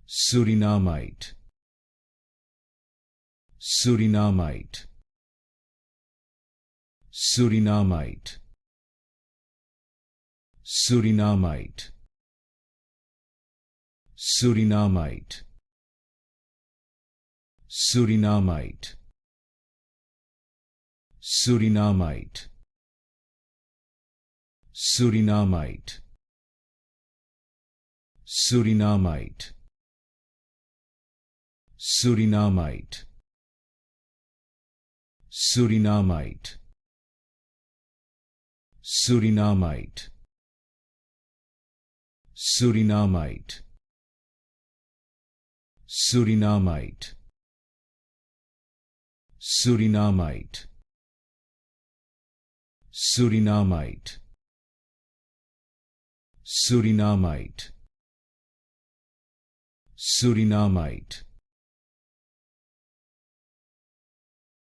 Surinamite, Surinamite, Surinamite, Surinamite, Surinamite, Surinamite, Surinamite, Surinamite, Surinamite, Surinamite, Surinamite, Surinamite, Surinamite, Surinamite, Surinamite, Surinamite, Surinamite, Surinamite,